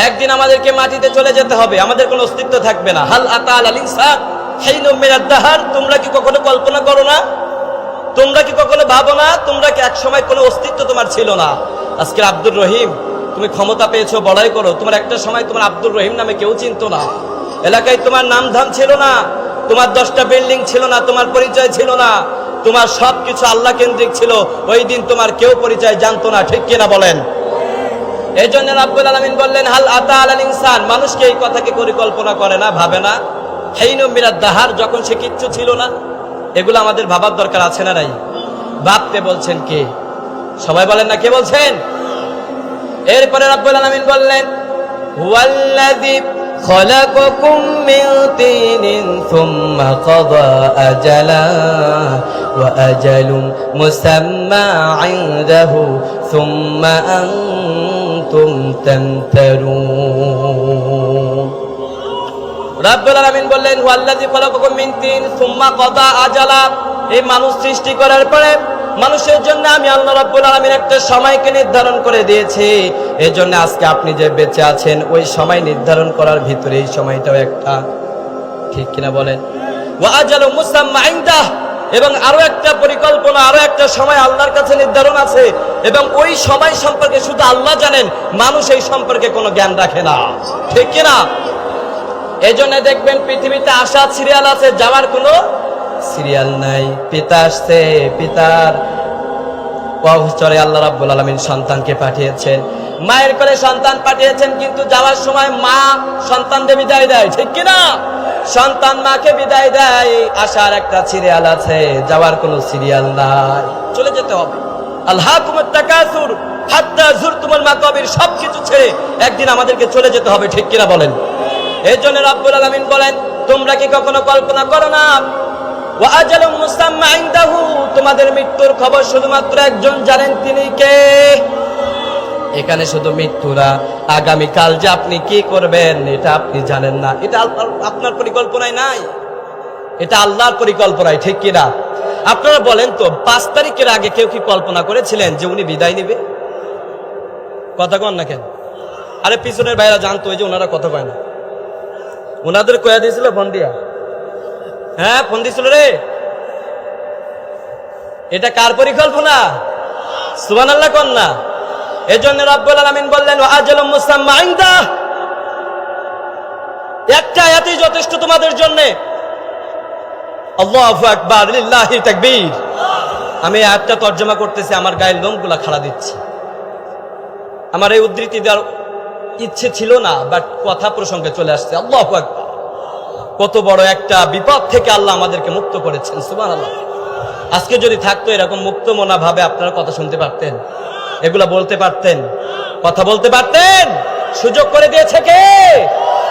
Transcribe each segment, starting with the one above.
একদিন আমাদেরকে মাটিতে চলে যেতে হবে, আমাদের কোনো অস্তিত্ব থাকবে না। হাল আতা আলাল ইনসান হিনুম মিনাদ দাহর, তোমরা কি কখনো কল্পনা করো না, তোমরা কি কখনো ভাবো না, তোমরা কি এক সময় কোনো অস্তিত্ব তোমার ছিল না? আজকে আব্দুর রহিম, তুমি ক্ষমতা পেয়েছো, বড়াই করো, তোমার একটা সময় তোমার আব্দুর রহিম নামে কেউ চিনতো না, এলাকায় তোমার নাম ধাম ছিল না, তোমার 10টা বিল্ডিং ছিল না, তোমার পরিচয় ছিল না, তোমার সবকিছু আল্লাহ কেন্দ্রিক ছিল। ওই দিন তোমার কেউ পরিচয় জানতো না, ঠিক কিনা বলেন? এই জন্য রাব্বুল আলামিন বললেন হাল আতা আলাল ইনসান, মানুষকে এই কথাকে পরিকল্পনা করে না, ভাবে না। হিনুম মিনাদ দাহর, যখন সে কিচ্ছু ছিল না। এগুলো আমাদের ভাবার দরকার আছে না নাই? ভাবতে বলছেন কে? সবাই বলেন না, কে বলছেন? এরপরে রাব্বুল আলামিন বললেন হুয়াল্লাযী খালাকাকুম মিন তিনিন সুম্মা কাযা আজালা ওয়া আজালুম মুসাম্মা ইনদাহু সুম্মা আনতুম তামতারুন। রাব্বুল আলামিন বললেন হুয়াল্লাযী খালাকাকুম মিন তিন সুম্মা কাযা আজালা, এই মানুষ সৃষ্টি করার পরে মানুষের জন্য আমি আল্লাহ রাব্বুল আলামিন একটা সময়কে নির্ধারণ করে দিয়েছি। এই জন্য আজকে আপনি যে বেঁচে আছেন, ওই সময় নির্ধারণ করার ভিতরে এই সময়টাও একটা, ঠিক কিনা বলেন? ওয়া আজালু মুসাম্মা ইনদাহ, এবং আরো একটা পরিকল্পনা, আরো একটা সময় আল্লাহর কাছে নির্ধারণ আছে, এবং ওই সময় সম্পর্কে শুধু আল্লাহ জানেন, মানুষ এই সম্পর্কে কোনো জ্ঞান রাখে না, ঠিক কিনা? এই জন্য দেখবেন পৃথিবীতে আসার সিরিয়াল আছে, যাওয়ার কোনো সিরিয়াল নাই। পিতা আসছে, পিতার অবচরে আল্লাহ রাব্বুল আলামিন সন্তানকে পাঠিয়েছেন, মায়ের কোলে সন্তান পাঠিয়েছেন, কিন্তু যাওয়ার সময় মা সন্তানকে বিদায় দেয়, ঠিক কিনা? সন্তান মাকে বিদায় দেয়, আসার একটা সিরিয়াল আছে, যাওয়ার কোনো সিরিয়াল নাই, চলে যেতে হবে। আলহাকুমুত তাকাসুর হাত্তা যুরতুমুল মাকাবির, সবকিছু ছেড়ে একদিন আমাদেরকে চলে যেতে হবে, ঠিক কিনা বলেন? এই জন্য রাব্বুল আলামিন বলেন তোমরা কি কখনো কল্পনা করো না, ওয়া আজালুম মুসাম্মা ইনদাহু, তোমাদের মৃত্যুর খবর শুধুমাত্র একজন জানেন, তিনি কে? এখানে শুধু মৃত্যুরা, আগামীকাল যে আপনি কি করবেন এটা আপনি জানেন না, এটা আপনার পরিকল্পনায় নাই, এটা আল্লাহর পরিকল্পনায়, ঠিক কিনা? আপনারা বলেন তো 5 তারিখের আগে কেউ কি কল্পনা করেছিলেন যে উনি বিদায় নেবে? কথা কন না কেন? আরে পিছনের ভাইরা জানতো, ওই যে ওনারা কথা কয় না, ওনাদের কয়া দিয়েছিল ফোন দিয়া, হ্যাঁ ফোন দিয়েছিল রে। এটা কার পরিকল্পনা? সুবহানাল্লাহ কোন না? এজন্য রাব্বুল আলামিন বললেন ওয়া আজালুম মুসাম্মা ইনদাহ, একটা আয়াতই যথেষ্ট তোমাদের জন্য। আল্লাহু আকবার, লিল্লাহি তাকবীর। আমি আয়াতটা তরজমা করতেছি, আমার গায়ের লোমগুলা খাড়া দিচ্ছে। আমার এই উদ্ধৃতি দেওয়ার ইচ্ছে ছিল না, বাট কথা প্রসঙ্গে চলে আসছে। আল্লাহু আকবার, কত বড় একটা বিপদ থেকে আল্লাহ আমাদেরকে মুক্ত করেছেন, সুবহানাল্লাহ। আজকে যদি থাকতো এরকম মুক্ত মনা ভাবে, আপনারা কথা শুনতে পারতেন, এগুলা বলতে পারতেন, কথা বলতে পারতেন। সুযোগ করে দিয়েছে কে?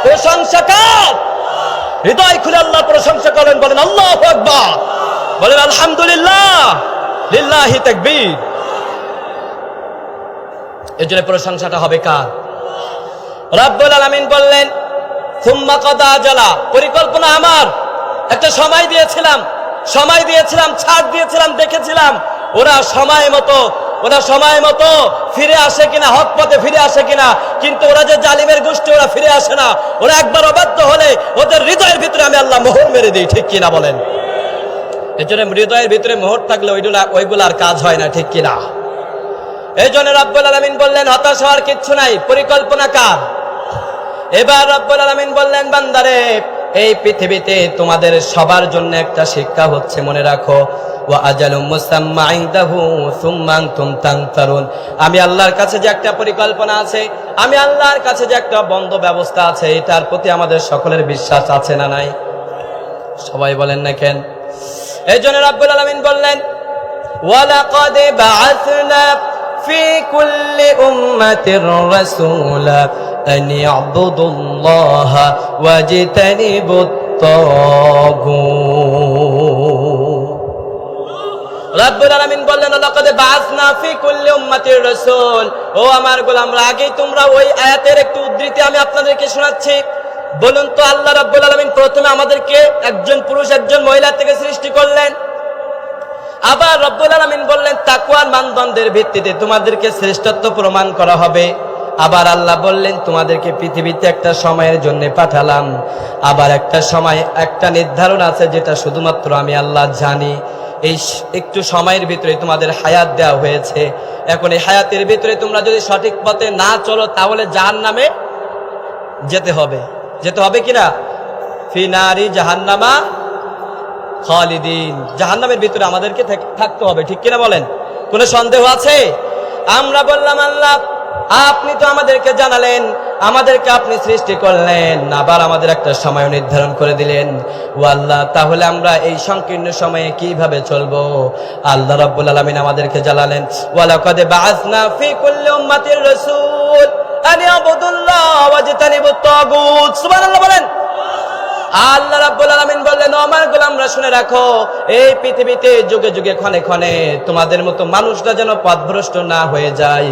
প্রশংসা কার? হৃদয় খুলে আল্লাহ প্রশংসা করেন, বলেন আল্লাহু আকবার, বলেন আলহামদুলিল্লাহ, লিল্লাহি তাকবীর। এজন্য প্রশংসাটা হবে কার? রাব্বুল আলামিন বললেন সুম্মা কাদা আজালা, পরিকল্পনা আমার, একটা সময় দিয়েছিলাম, ছাড় দিয়েছিলাম, দেখেছিলাম ওরা সময় মতো ফিরে আসে কিনা, হক পথে ফিরে আসে কিনা। কিন্তু ওরা যে জালিমের গোষ্ঠী, ওরা ফিরে আসে না। ওরা একবার অবাধ্য হলে ওদের হৃদয়ের ভিতরে আমি আল্লাহ মোহর মেরে দিই, ঠিক কিনা বলেন? এই জন্য হৃদয়ের ভিতরে মোহর থাকলে ওইগুলার কাজ হয় না, ঠিক কিনা? এই জন্য রাব্বুল আলামিন বললেন হতাশ হওয়ার কিচ্ছু নাই, পরিকল্পনা কার? এবার রাব্বুল আলামিন বললেন বান্দারে, এই পৃথিবীতে তোমাদের সবার জন্য একটা শিক্ষা হচ্ছে, মনে রাখো, ওয়া আজালুম মুসাম্মা ইনদাহু সুম্মা আনতুম তানতারুন। আমি আল্লাহর কাছে যে একটা পরিকল্পনা আছে, আমি আল্লাহর কাছে যে একটা বন্ধ ব্যবস্থা আছে, এটার প্রতি আমাদের সকলের বিশ্বাস আছে না নাই? সবাই বলেন না কেন? এই জন্য রাব্বুল আলামিন বললেন ওয়ালাকাদ বাআসনা ফি কুল্লি উম্মাতির রাসূলা আন ইয়াবুদুল্লাহা ওয়াজতানিবুত তাগুত। রাব্বুল আলামিন বললেন লাকাদ বাআসনা ফি কুল্লি উম্মাতির রাসূল। ও আমার গোলামরা, আগেই তোমরা ওই আয়াতের একটু উদ্ধৃতি আমি আপনাদেরকে শোনাচ্ছি। বলুন তো, আল্লাহ রাব্বুল আলামিন প্রথমে আমাদেরকে একজন পুরুষ একজন মহিলা থেকে সৃষ্টি করলেন। আবার রাব্বুল আলামিন বললেন তাকওয়ার মানদণ্ডের ভিত্তিতে তোমাদেরকে শ্রেষ্ঠত্ব প্রমাণ করা হবে। আবার আল্লাহ বললেন তোমাদেরকে পৃথিবীতে একটা সময়ের জন্য পাঠালাম, আবার একটা সময় একটা নির্ধারণ আছে যেটা শুধুমাত্র আমি আল্লাহ জানি। এই একটু সময়ের ভিতরে তোমাদের হায়াত দেওয়া হয়েছে। এখন এই হায়াতের ভিতরে তোমরা যদি সঠিক পথে না চলো তাহলে জাহান্নামে যেতে হবে। যেতে হবে কিনা? ফিনারি জাহান্নামা খালিদিন, জাহান্নামের ভিতরে আমাদেরকে থাকতে হবে, ঠিক কিনা বলেন? কোনো সন্দেহ আছে? আমরা বললাম আল্লাহ আপনি তো আমাদেরকে জানালেন, আমাদেরকে আপনি সৃষ্টি করলেন, আবার আমাদের একটা সময় নির্ধারণ করে দিলেন। ও আল্লাহ, তাহলে আমরা এই সংকীর্ণ সময়ে কিভাবে চলবো? আল্লাহ রাব্বুল আলামিন আমাদেরকে জানালেন, ওয়ালাকাদ বাআসনা ফি কুল্লি উম্মাতির রাসূল আন ইয়াবুদুল্লাহ ওয়াজতানিবুত তাগুত। সুবহানাল্লাহ বলেন। আল্লাহ রাব্বুল আলামিন বললেন, ও আমার গোলামরা শুনে রাখো, এই পৃথিবীতে যুগে যুগে ক্ষণে ক্ষণে তোমাদের মতো মানুষরা যেন পথভ্রষ্ট না হয়ে যায়,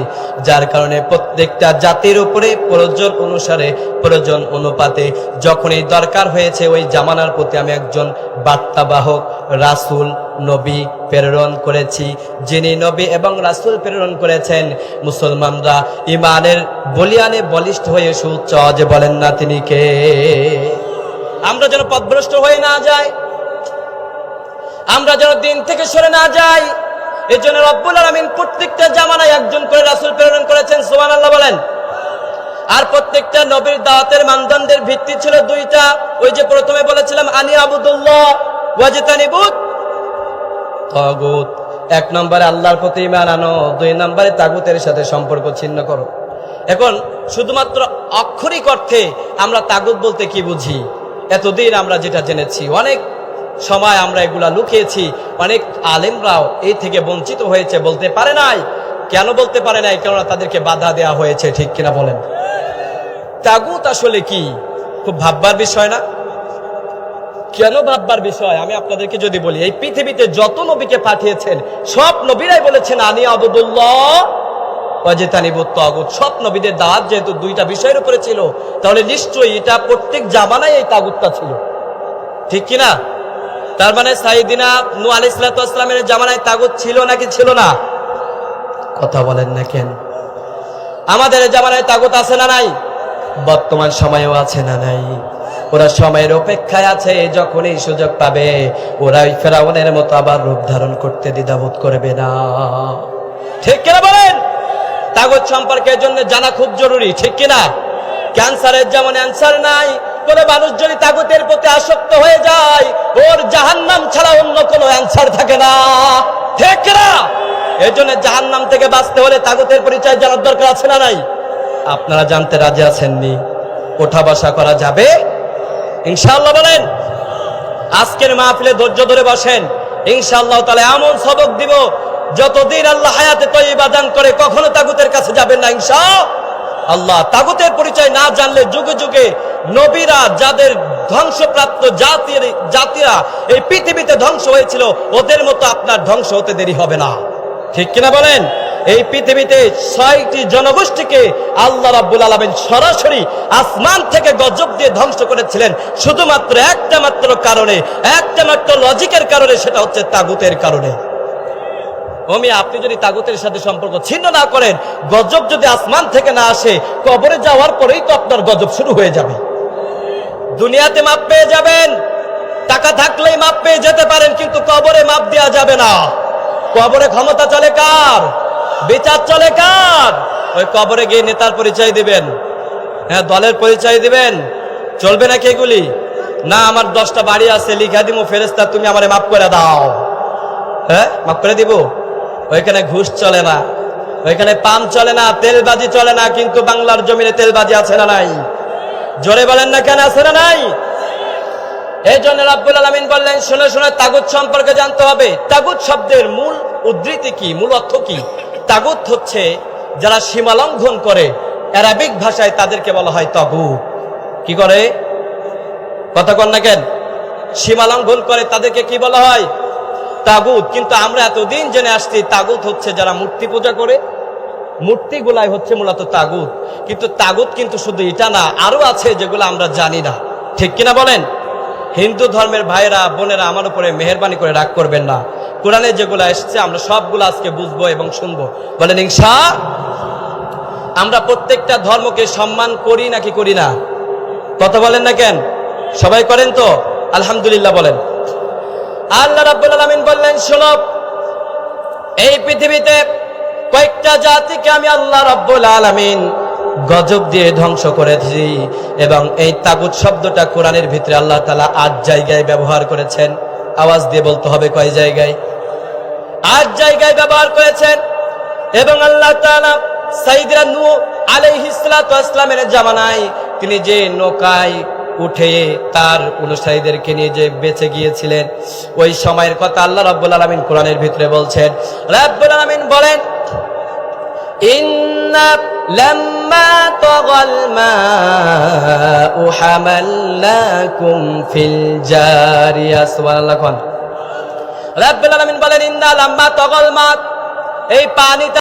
যার কারণে প্রত্যেকটা জাতির উপরে প্রয়োজন অনুসারে প্রয়োজন অনুপাতে যখনই দরকার হয়েছে ওই জামানার প্রতি আমি একজন বার্তাবাহক রাসূল নবী প্রেরণ করেছি। যিনি নবী এবং রাসূল প্রেরণ করেছেন, মুসলমানরা ইমানের বলিয়ানে বলিষ্ঠ হয়ে সুউচ্চ আওয়াজে বলেন না তিনি কে? আমরা যেন পথভ্রষ্ট হয়ে না যাই, আমরা যেন দিন থেকে সরে না যাই, এর জন্য রব্বুল আলামিন প্রত্যেকটা জামানায় একজন করে রাসূল প্রেরণ করেছেন। সুবহানাল্লাহ বলেন। আর প্রত্যেকটা নবীর দাওয়াতের মানদণ্ডের ভিত্তি ছিল দুইটা। ওই যে প্রথমে বলেছিলাম আনি আবুদুল্লাহ ওয়াজতানিবুত তাগুত, এক নম্বরে আল্লাহর প্রতি ঈমান আনো, দুই নম্বরে তাগুতের সাথে সম্পর্ক ছিন্ন করো। এখন শুধুমাত্র অক্ষরিক অর্থে আমরা তাগুত বলতে কি বুঝি? এতদিন আমরা যেটা জেনেছি, অনেক সময় আমরা এগুলা লুকিয়েছি, অনেক আলেমরাও এই থেকে বঞ্চিত হয়েছে, বলতে পারে নাই। কেন বলতে পারে নাই? কেননা তাদেরকে বাধা দেওয়া হয়েছে, ঠিক কিনা বলেন? তাগুত আসলে কি? খুব ভাববার বিষয় না? কেন ভাববার বিষয়? আমি আপনাদেরকে যদি বলি, এই পৃথিবীতে যত নবীকে পাঠিয়েছেন সব নবীরাই বলেছেন আনি আবুদুল্লাহ ওয়াজতানিবুত তাগুত। সব নবীদের দাওয়াত যেহেতু দুইটা বিষয়ের উপরে ছিল, তাহলে নিশ্চয়ই এটা প্রত্যেক জামানায় এই তাগুতটা ছিল, ঠিক কিনা? তার মানে সাইয়েদিনা নূহ আলাইহিস সালাতু ওয়াস সালামের জামানায় তাগুত ছিল নাকি ছিল না? কথা বলেন না কেন? আমাদের জামানায় তাগুত আছে না নাই? বর্তমান সময়েও আছে না নাই? ওরা সময়ের অপেক্ষায় আছে, যখন এই সুযোগ পাবে ওরা ওই ফেরাউনের মতো আবার রূপ ধারণ করতে দ্বিধাবোধ করবে না, ঠিক কিনা বলেন? তাগুত সম্পর্কের জন্য জানা খুব জরুরি, ঠিক কিনা? ক্যান্সারের যেমন অ্যান্সার নাই, কোন মানুষ যদি তাগুতের প্রতি আসক্ত হয়ে যায় ওর জাহান্নাম ছাড়া অন্য কোনো অ্যান্সার থাকে না, ঠিক কিনা? এই জন্য জাহান্নাম থেকে বাঁচতে হলে তাগুতের পরিচয় জানার দরকার আছে না নাই? আপনারা জানতে রাজি আছেননি? ওঠা বসা করা যাবে ইনশাআল্লাহ বলেন? আজকের মাহফিলে ধৈর্য ধরে বসেন, ইনশাআল্লাহ তাআলা এমন সবক দিব যতদিন আল্লাহ হায়াতে তয়্যিবা দান করে কখনো তাগুতের কাছে যাবেন না ইনশাআল্লাহ। তাগুতের পরিচয় না জানলে যুগে যুগে নবীরা যাদের ধ্বংসপ্রাপ্ত জাতিরা এই পৃথিবীতে ধ্বংস হয়েছিল, ওদের মতো আপনার ধ্বংস হতে দেরি হবে না, ঠিক কিনা বলেন? এই পৃথিবীতে ৬টি জনগোষ্ঠীকে আল্লাহ রাব্বুল আলামিন সরাসরি আসমান থেকে গজব দিয়ে ধ্বংস করেছিলেন শুধুমাত্র একটা মাত্র কারণে, একটা মাত্র লজিকের কারণে, সেটা হচ্ছে তাগুতের কারণে। আপনি যদি তাগুতের সাথে সম্পর্ক ছিন্ন না করেন, গজব যদি আসমান থেকে না আসে, কবরে যাওয়ার পরেই তো আপনার গজব শুরু হয়ে যাবে। দুনিয়াতে মাপ পেয়ে যাবেন, টাকা থাকলেই মাপ পেয়ে যেতে পারেন, কিন্তু কবরে মাপ দেওয়া যাবে না। কবরে ক্ষমতা চলে কার? বিচার চলে কার? ওই কবরে গিয়ে নেতার পরিচয় দিবেন, হ্যাঁ দলের পরিচয় দিবেন, চলবে নাকি এগুলি? না, আমার 10টা বাড়ি আছে, লিখা দিব ফেরেশতা তুমি আমারে মাফ করে দাও, হ্যাঁ মাফ করে দিব। ওইখানে ঘুষ চলে না, ওইখানে পাম চলে না, তেলবাজি চলে না, কিন্তু বাংলার জমিনে তেলবাজি আছে না নাই? জোরে বলেন না কেন আছে না নাই? এই জন্য রাব্বুল আলামিন বললেন, শুনে শুনে তাগুত সম্পর্কে জানতে হবে। তাগুত শব্দের মূল উদ্ধৃতি কি, মূল অর্থ কি? তাগুত হচ্ছে যারা সীমা লঙ্ঘন করে, আরবিক ভাষায় তাদেরকে বলা হয় তাগুত। কি করে? কথা কন না কেন? সীমা লঙ্ঘন করে তাদেরকে কি বলা হয়? তাগুত। কিন্তু আমরা এতদিন জেনে আসছি তাগুত হচ্ছে যারা মূর্তি পূজা করে, মূর্তিগুলাই হচ্ছে মূলত তাগুত। কিন্তু তাগুত কিন্তু শুধু এটা না, আরো আছে যেগুলো আমরা জানি না, ঠিক কিনা বলেন? হিন্দু ধর্মের ভাইরা বোনেরা আমার উপরে মেহেরবানি করে রাগ করবেন না, কোরআনে যেগুলো এসেছে আমরা সবগুলো আজকে বুঝবো এবং শুনবো, বলেন ইনশাআল্লাহ। আমরা প্রত্যেকটা ধর্মকে সম্মান করি নাকি করি না? কথা বলেন না কেন? সবাই করেন তো? আলহামদুলিল্লাহ বলেন। আল্লাহ রাব্বুল আলামিন বললেন, শোনো, এই পৃথিবীতে কয়েকটা জাতিকে আমি আল্লাহ রাব্বুল আলামিন গজব দিয়ে ধ্বংস করেছি, এবং এই তাগুত শব্দটা কোরআনের ভিতরে আল্লাহ তাআলা 8 জায়গায় ব্যবহার করেছেন। আওয়াজ দিয়ে বলতে হবে কয় জায়গায়? 8 জায়গায় ব্যবহার করেছেন। এবং আল্লাহ তাআলা সাইয়েদনা নূহ আলাইহিস সালাতু ওয়াস সালামের জামানায় তিনি যে নৌকায় উঠে তার অনুসারীদেরকে নিয়ে যে বেঁচে গিয়েছিলেন, ওই সময়ের কথা আল্লাহ রাব্বুল আলামিন কোরআনের ভিতরে বলছেন। রাব্বুল আলামিন বলেন, ইন্না লাম্মা তাগাল মাউ হামালনাকুম ফিল জারিয়া। সুবহানাল্লাহ। রাব্বুল আলামিন বলেন, ইন্না লাম্মা তাগাল মা, এই পানি